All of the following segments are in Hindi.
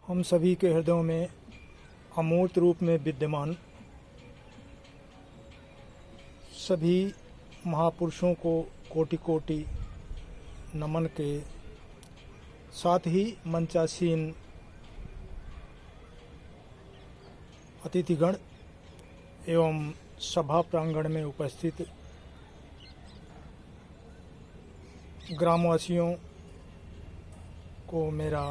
हम सभी के हृदयों में अमूर्त रूप में विद्यमान सभी महापुरुषों को कोटि कोटि नमन के साथ ही मंचासीन अतिथिगण एवं सभा प्रांगण में उपस्थित ग्रामवासियों को मेरा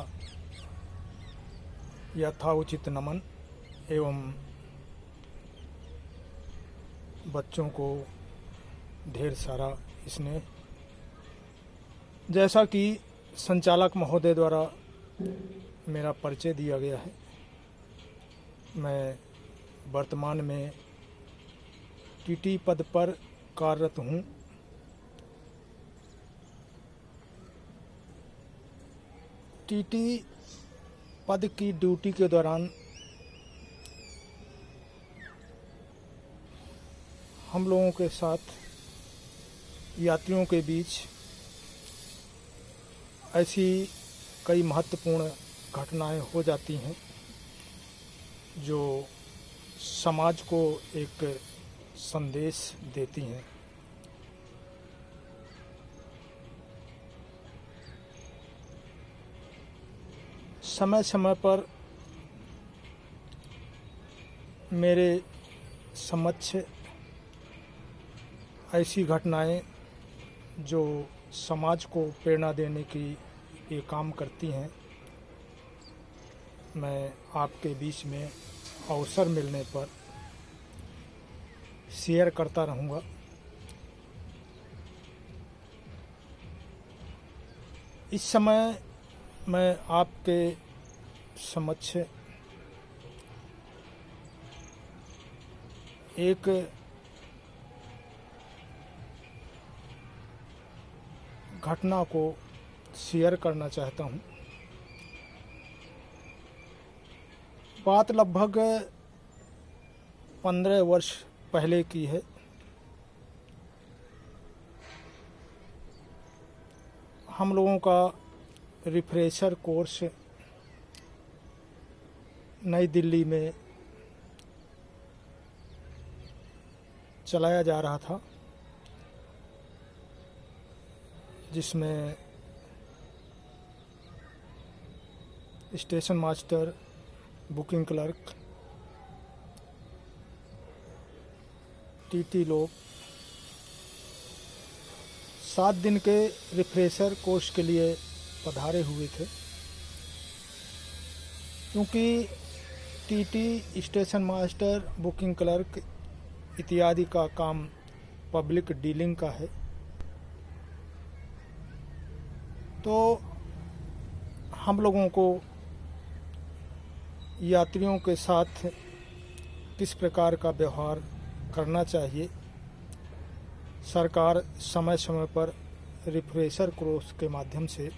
यथाउचित नमन एवं बच्चों को ढेर सारा स्नेह। जैसा कि संचालक महोदय द्वारा मेरा परिचय दिया गया है, मैं वर्तमान में टीटी पद पर कार्यरत हूँ। टीटी पद की ड्यूटी के दौरान हम लोगों के साथ यात्रियों के बीच ऐसी कई महत्वपूर्ण घटनाएं हो जाती हैं जो समाज को एक संदेश देती हैं। समय समय पर मेरे समक्ष ऐसी घटनाएं जो समाज को प्रेरणा देने की ये काम करती हैं, मैं आपके बीच में अवसर मिलने पर शेयर करता रहूँगा। इस समय मैं आपके समक्ष एक घटना को शेयर करना चाहता हूँ। बात लगभग 15 वर्ष पहले की है। हम लोगों का रिफ्रेशर कोर्स नई दिल्ली में चलाया जा रहा था, जिसमें station master, booking clerk, TT लोग 7 दिन के रिफ्रेशर कोर्स के लिए पधारे हुए थे। क्योंकि TT, station master, booking clerk इत्यादि का काम पब्लिक डीलिंग का है, तो हम लोगों को यात्रियों के साथ किस प्रकार का व्यवहार करना चाहिए, सरकार समय समय पर रिफ्रेशर कोर्स के माध्यम से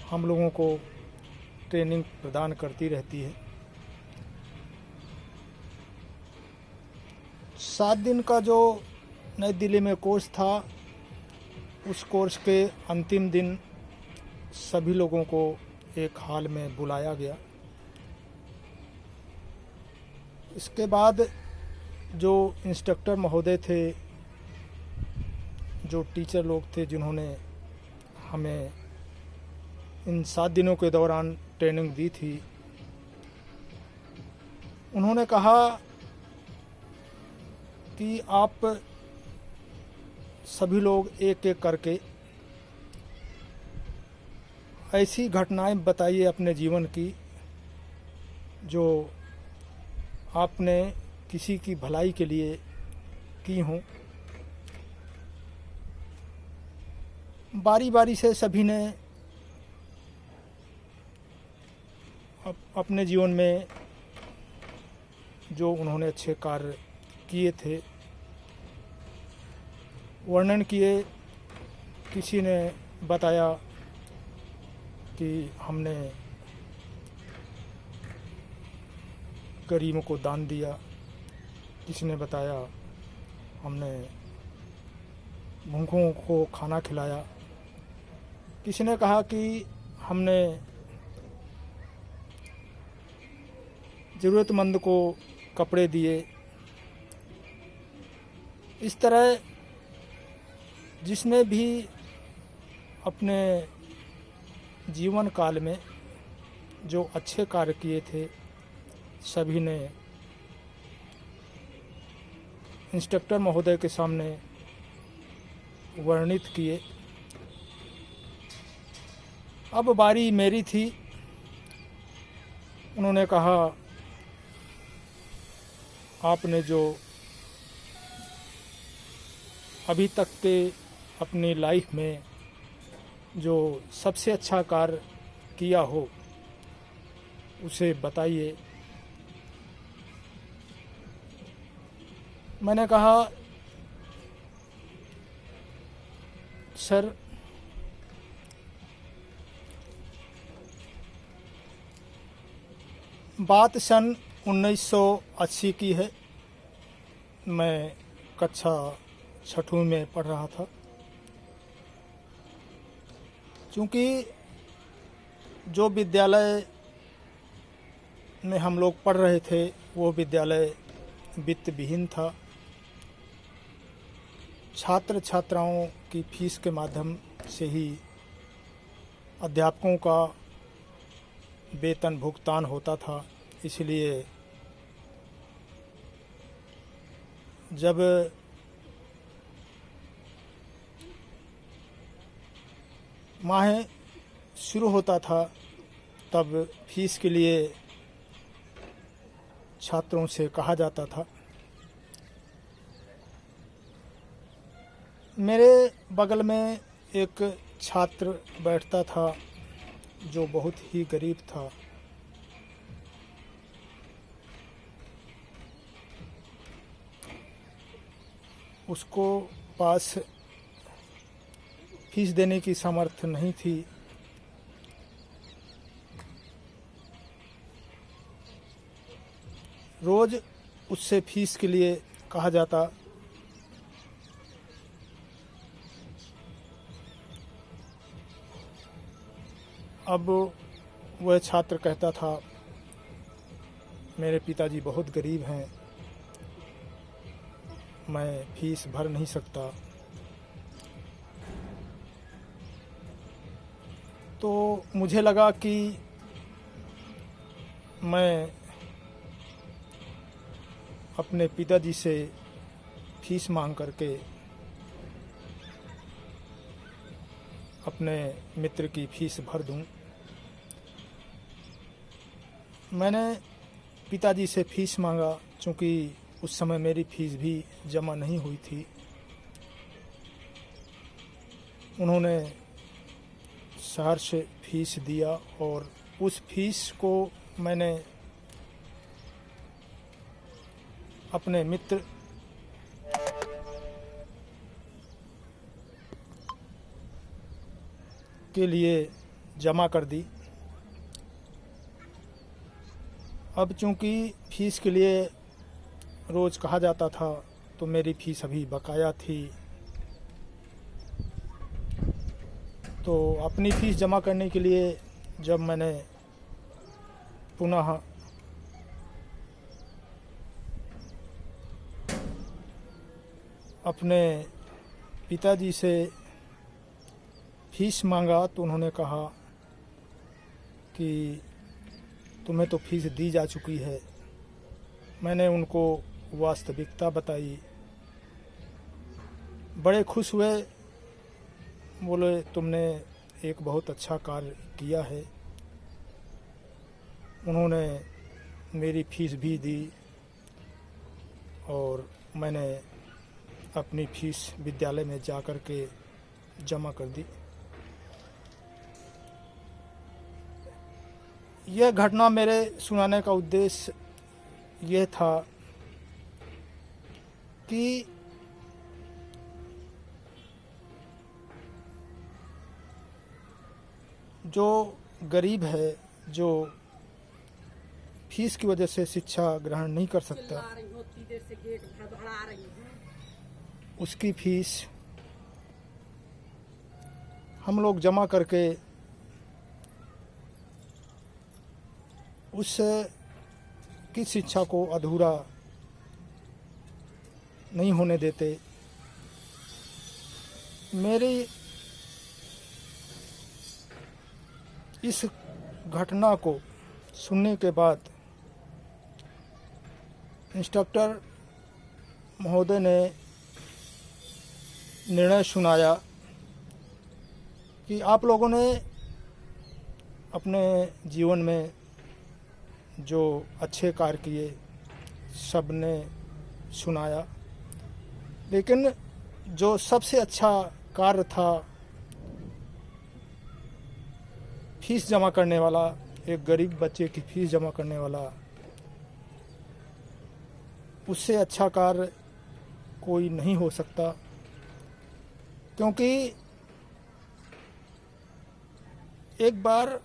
हम लोगों को ट्रेनिंग प्रदान करती रहती है। 7 दिन का जो नई दिल्ली में कोर्स था, उस कोर्स के अंतिम दिन सभी लोगों को एक हॉल में बुलाया गया। इसके बाद जो इंस्ट्रक्टर महोदय थे, जो टीचर लोग थे, जिन्होंने हमें इन 7 दिनों के दौरान ट्रेनिंग दी थी, उन्होंने कहा कि आप सभी लोग एक एक करके ऐसी घटनाएं बताइए अपने जीवन की जो आपने किसी की भलाई के लिए की हों। बारी बारी से सभी ने अपने जीवन में जो उन्होंने अच्छे कार्य किए थे वर्णन किए। किसी ने बताया कि हमने गरीबों को दान दिया, किसी ने बताया हमने भूखों को खाना खिलाया, किसी ने कहा कि हमने ज़रूरतमंद को कपड़े दिए। इस तरह जिसने भी अपने जीवन काल में जो अच्छे कार्य किए थे, सभी ने इंस्पेक्टर महोदय के सामने वर्णित किए। अब बारी मेरी थी। उन्होंने कहा, आपने जो अभी तक के अपनी लाइफ में जो सबसे अच्छा कार्य किया हो उसे बताइए। मैंने कहा, सर, बात सन 1980 की है। मैं कक्षा 6वीं में पढ़ रहा था। क्योंकि जो विद्यालय में हम लोग पढ़ रहे थे वो विद्यालय वित्त विहीन था। छात्र छात्राओं की फीस के माध्यम से ही अध्यापकों का वेतन भुगतान होता था। इसलिए जब माह शुरू होता था तब फीस के लिए छात्रों से कहा जाता था। मेरे बगल में एक छात्र बैठता था जो बहुत ही गरीब था। उसको पास फीस देने की सामर्थ्य नहीं थी। रोज उससे फीस के लिए कहा जाता। अब वह छात्र कहता था, मेरे पिताजी बहुत गरीब हैं, मैं फीस भर नहीं सकता। तो मुझे लगा कि मैं अपने पिताजी से फीस मांग करके अपने मित्र की फीस भर दूं। मैंने पिताजी से फीस मांगा। चूँकि उस समय मेरी फीस भी जमा नहीं हुई थी। उन्होंने शहर से फीस दिया और उस फीस को मैंने अपने मित्र के लिए जमा कर दी। अब चूंकि फीस के लिए रोज़ कहा जाता था तो मेरी फीस अभी बकाया थी। तो अपनी फ़ीस जमा करने के लिए जब मैंने पुनः अपने पिताजी से फ़ीस मांगा तो उन्होंने कहा कि तुम्हें तो फ़ीस दी जा चुकी है। मैंने उनको वास्तविकता बताई। बड़े खुश हुए, बोले तुमने एक बहुत अच्छा कार्य किया है। उन्होंने मेरी फ़ीस भी दी और मैंने अपनी फ़ीस विद्यालय में जा कर के जमा कर दी। यह घटना मेरे सुनाने का उद्देश्य यह था कि जो गरीब है, जो फीस की वजह से शिक्षा ग्रहण नहीं कर सकता, उसकी फीस हम लोग जमा करके उस की शिक्षा को अधूरा नहीं होने देते। मेरी इस घटना को सुनने के बाद इंस्ट्रक्टर महोदय ने निर्णय सुनाया कि आप लोगों ने अपने जीवन में जो अच्छे कार्य किए सब ने सुनाया, लेकिन जो सबसे अच्छा कार्य था फीस जमा करने वाला, एक गरीब बच्चे की फीस जमा करने वाला, उससे अच्छा कार्य कोई नहीं हो सकता। क्योंकि एक बार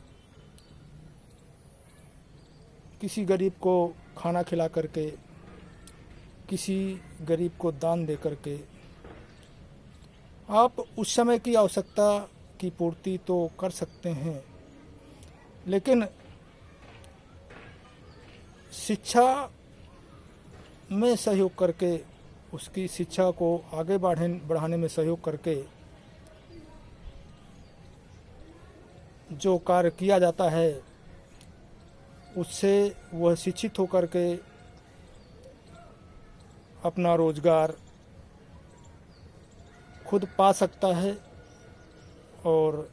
किसी गरीब को खाना खिला करके, किसी गरीब को दान दे करके आप उस समय की आवश्यकता की पूर्ति तो कर सकते हैं, लेकिन शिक्षा में सहयोग करके, उसकी शिक्षा को आगे बढ़ाने में सहयोग करके जो कार्य किया जाता है, उससे वह शिक्षित होकर के अपना रोजगार खुद पा सकता है और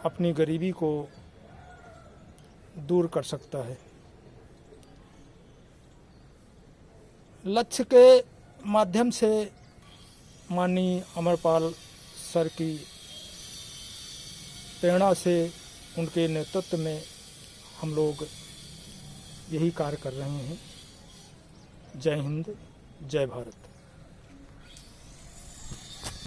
अपनी गरीबी को दूर कर सकता है। लक्ष्य के माध्यम से माननीय अमरपाल सर की प्रेरणा से, उनके नेतृत्व में हम लोग यही कार्य कर रहे हैं। जय हिंद, जय भारत।